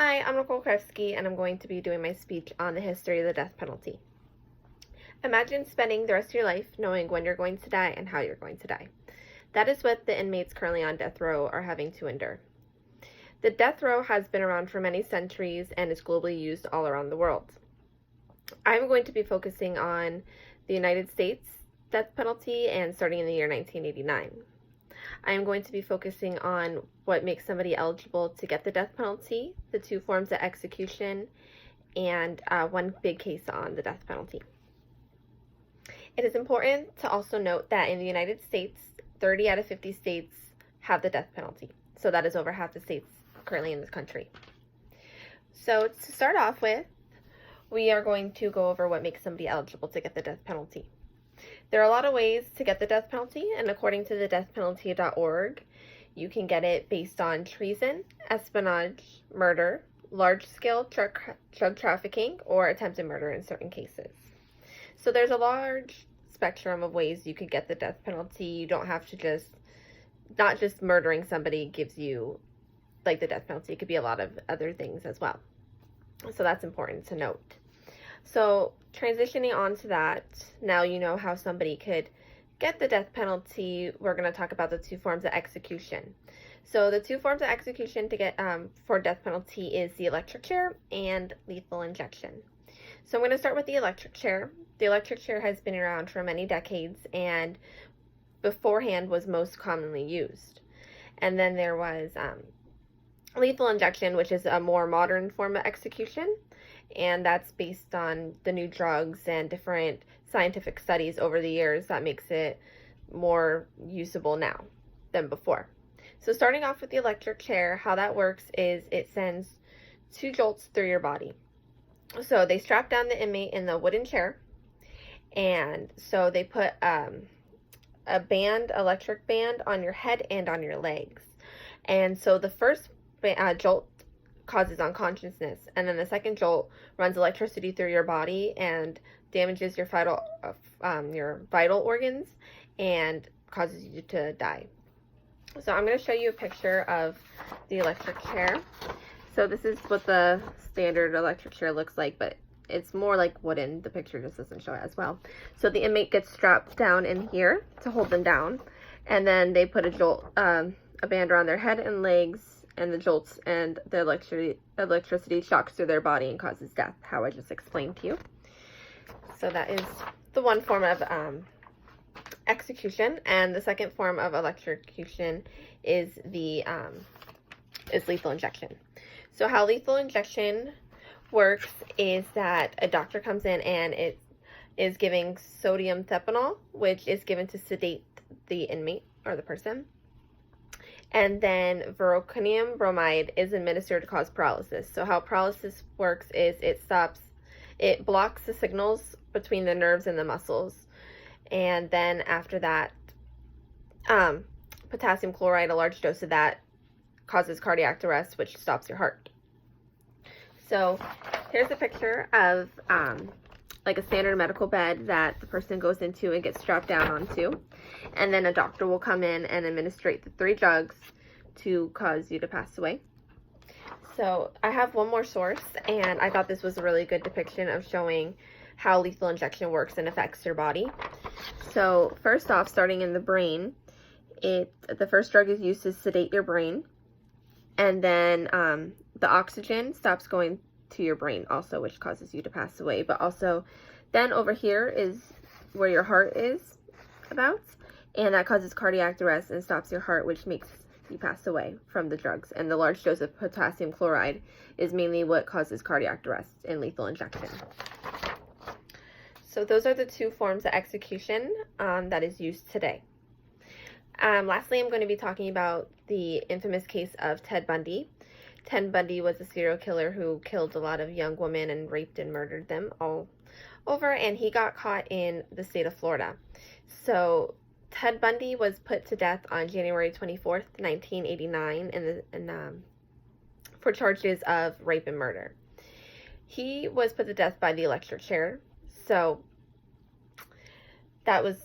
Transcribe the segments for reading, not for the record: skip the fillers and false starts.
Hi, I'm Nicole Krevsky, and I'm going to be doing my speech on the history of the death penalty. Imagine spending the rest of your life knowing when you're going to die and how you're going to die. That is what the inmates currently on death row are having to endure. The death row has been around for many centuries and is globally used all around the world. I'm going to be focusing on the United States death penalty and starting in the year 1989. I am going to be focusing on what makes somebody eligible to get the death penalty, the two forms of execution, and one big case on the death penalty. It is important to also note that in the United States, 30 out of 50 states have the death penalty. So that is over half the states currently in this country. So to start off with, we are going to go over what makes somebody eligible to get the death penalty. There are a lot of ways to get the death penalty, and according to the deathpenalty.org, you can get it based on treason, espionage, murder, large-scale drug trafficking, or attempted murder in certain cases. So there's a large spectrum of ways you could get the death penalty. You don't have to not just murdering somebody gives you the death penalty. It could be a lot of other things as well. So that's important to note. So transitioning on to that, now you know how somebody could get the death penalty. We're going to talk about the two forms of execution. So the two forms of execution to get for death penalty is the electric chair and lethal injection. So I'm going to start with the electric chair. The electric chair has been around for many decades and beforehand was most commonly used. And then there was lethal injection, which is a more modern form of execution. And that's based on the new drugs and different scientific studies over the years that makes it more usable now than before. So starting off with the electric chair, how that works is it sends 2 jolts through your body. So they strap down the inmate in the wooden chair, and so they put a electric band on your head and on your legs. And so the first jolt causes unconsciousness, and then the second jolt runs electricity through your body and damages your vital organs and causes you to die. So I'm going to show you a picture of the electric chair. So this is what the standard electric chair looks like, but it's more like wooden. The picture just doesn't show it as well. So the inmate gets strapped down in here to hold them down, and then they put a band around their head and legs, and the jolts and the electricity shocks through their body and causes death, how I just explained to you. So that is the one form of execution, and the second form of electrocution is lethal injection. So how lethal injection works is that a doctor comes in and it is giving sodium thepanol, which is given to sedate the inmate or the person. And then veroconium bromide is administered to cause paralysis. So how paralysis works is it blocks the signals between the nerves and the muscles. And then after that, potassium chloride, a large dose of that, causes cardiac arrest, which stops your heart. So here's a picture of like a standard medical bed that the person goes into and gets strapped down onto. And then a doctor will come in and administrate the 3 drugs to cause you to pass away. So I have one more source, and I thought this was a really good depiction of showing how lethal injection works and affects your body. So first off, starting in the brain, the first drug is used to sedate your brain, and then the oxygen stops going to your brain also, which causes you to pass away. But also then over here is where your heart is about, and that causes cardiac arrest and stops your heart, which makes you pass away from the drugs. And the large dose of potassium chloride is mainly what causes cardiac arrest in lethal injection. So those are the 2 forms of execution that is used today. Lastly, I'm going to be talking about the infamous case of Ted Bundy. Ted Bundy was a serial killer who killed a lot of young women and raped and murdered them all over, and he got caught in the state of Florida. So Ted Bundy was put to death on January 24th, 1989 for charges of rape and murder. He was put to death by the electric chair. So that was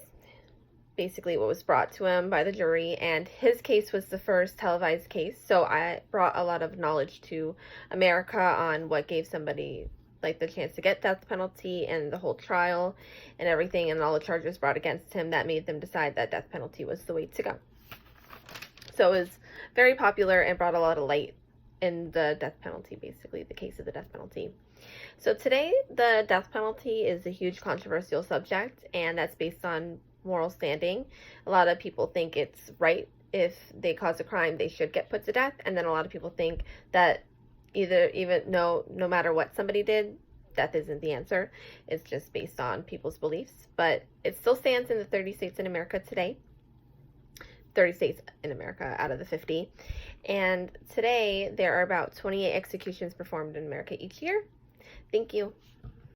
basically what was brought to him by the jury, and his case was the first televised case, so I brought a lot of knowledge to America on what gave somebody like the chance to get death penalty and the whole trial and everything, and all the charges brought against him that made them decide that death penalty was the way to go. So it was very popular and brought a lot of light in the death penalty, basically the case of the death penalty. So today the death penalty is a huge controversial subject, and that's based on moral standing. A lot of people think it's right, if they cause a crime they should get put to death, and then a lot of people think that no matter what somebody did, death isn't the answer. It's just based on people's beliefs. But it still stands in the 30 states in America today. 30 states in America out of the 50. And today there are about 28 executions performed in America each year. Thank you.